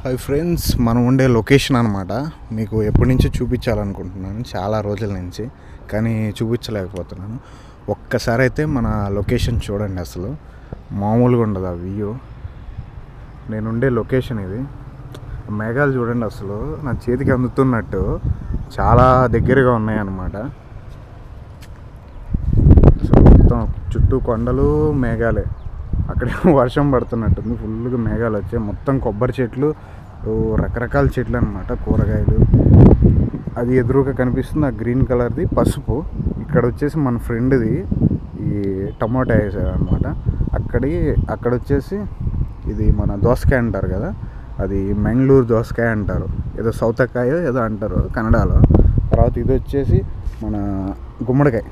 Hi friends, మనం ఉండే location అనమాట. మీకు ఎప్పటి నుంచో చూపించాలనుకుంటున్నాను, చాలా రోజుల నుంచి, కానీ చూపించలేకపోతున్నాను. ఒక్కసారి అయితే మన లొకేషన్ చూడండి. అసలు మామూలుగా ఉండదు ఆ వ్యూ. నేనుండే లొకేషన్ ఇది. మేఘాలు చూడండి, అసలు నా చేతికి అందుతున్నట్టు చాలా దగ్గరగా ఉన్నాయన్నమాట. అసలు మొత్తం చుట్టూ కొండలు, మేఘాలే. అక్కడ వర్షం పడుతున్నట్టుంది, ఫుల్గా మేఘాలు వచ్చాయి. మొత్తం కొబ్బరి చెట్లు, రకరకాల చెట్లు అనమాట, కూరగాయలు. అది ఎదురుగా కనిపిస్తుంది, ఆ గ్రీన్ కలర్ది పసుపు. ఇక్కడ వచ్చేసి మన ఫ్రెండ్ది ఈ టమోటా వేసాడు అనమాట. అక్కడ వచ్చేసి ఇది మన దోసకాయ అంటారు కదా, అది మెంగళూరు దోసకాయ అంటారు, ఏదో సౌతకాయ ఏదో అంటారు కన్నడలో. తర్వాత ఇది వచ్చేసి మన గుమ్మడికాయ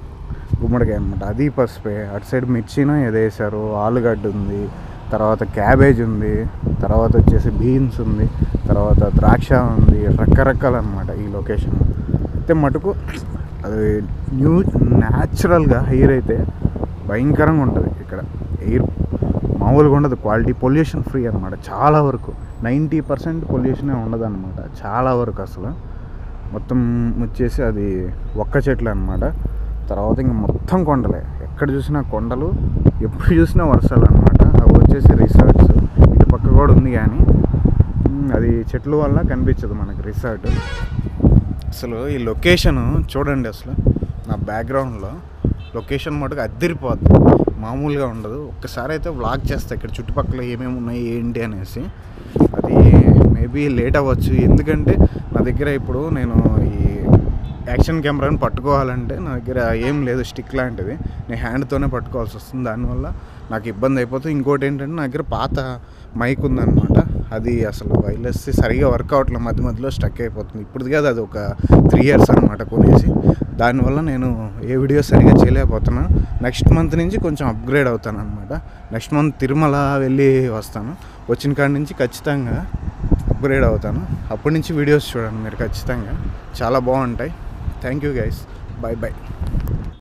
అనమాట, అది పసుపే. అటు సైడ్ మిర్చినో ఏదో వేసారు, ఆలుగడ్డ ఉంది, తర్వాత క్యాబేజ్ ఉంది, తర్వాత వచ్చేసి బీన్స్ ఉంది, తర్వాత ద్రాక్ష ఉంది, రకరకాల అనమాట ఈ లొకేషన్. అయితే మటుకు అది న్యాచురల్గా ఎయిర్ అయితే భయంకరంగా ఉంటుంది ఇక్కడ. ఎయిర్ మామూలుగా ఉండదు, క్వాలిటీ. పొల్యూషన్ ఫ్రీ అనమాట, చాలా వరకు 90% పొల్యూషనే ఉండదు అనమాట, చాలా వరకు. అసలు మొత్తం వచ్చేసి అది ఒక్క చెట్లు అనమాట. తర్వాత ఇంక మొత్తం కొండలే, ఎక్కడ చూసినా కొండలు, ఎప్పుడు చూసినా వర్షాలు అనమాట. అవి వచ్చేసి రిసార్ట్స్ ఇటు పక్క కూడా ఉంది, కానీ అది చెట్ల వల్ల కనిపించదు మనకి రిసార్ట్. అసలు ఈ లొకేషన్ చూడండి, అసలు నా బ్యాక్గ్రౌండ్లో లొకేషన్ మటుకు అద్దరిపోద్ది, మామూలుగా ఉండదు. ఒక్కసారి అయితే వ్లాగ్ చేస్తా ఇక్కడ చుట్టుపక్కల ఏమేమి ఉన్నాయి ఏంటి అనేసి. అది మేబీ లేట్ అవ్వచ్చు, ఎందుకంటే నా దగ్గర ఇప్పుడు నేను ఈ యాక్షన్ కెమెరాని పట్టుకోవాలంటే నా దగ్గర ఏం లేదు, స్టిక్ లాంటిది. నేను హ్యాండ్తోనే పట్టుకోవాల్సి వస్తుంది, దానివల్ల నాకు ఇబ్బంది అయిపోతుంది. ఇంకోటి ఏంటంటే నా దగ్గర పాత మైక్ ఉందన్నమాట, అది అసలు వైర్లెస్ సరిగా వర్క్ అవట్లేదు, మధ్య మధ్యలో స్టక్ అయిపోతుంది. ఇప్పుడు కాదు, అది ఒక 3 years అనమాట కొనేసి. దానివల్ల నేను ఏ వీడియో సరిగా చేయలేకపోతున్నా. నెక్స్ట్ మంత్ నుంచి కొంచెం అప్గ్రేడ్ అవుతాను అనమాట. నెక్స్ట్ మంత్ తిరుమల వెళ్ళి వస్తాను, వచ్చిన కాడి నుంచి ఖచ్చితంగా అప్గ్రేడ్ అవుతాను. అప్పటి నుంచి వీడియోస్ చూడండి మీరు ఖచ్చితంగా, చాలా బాగుంటాయి. Thank you guys, bye bye.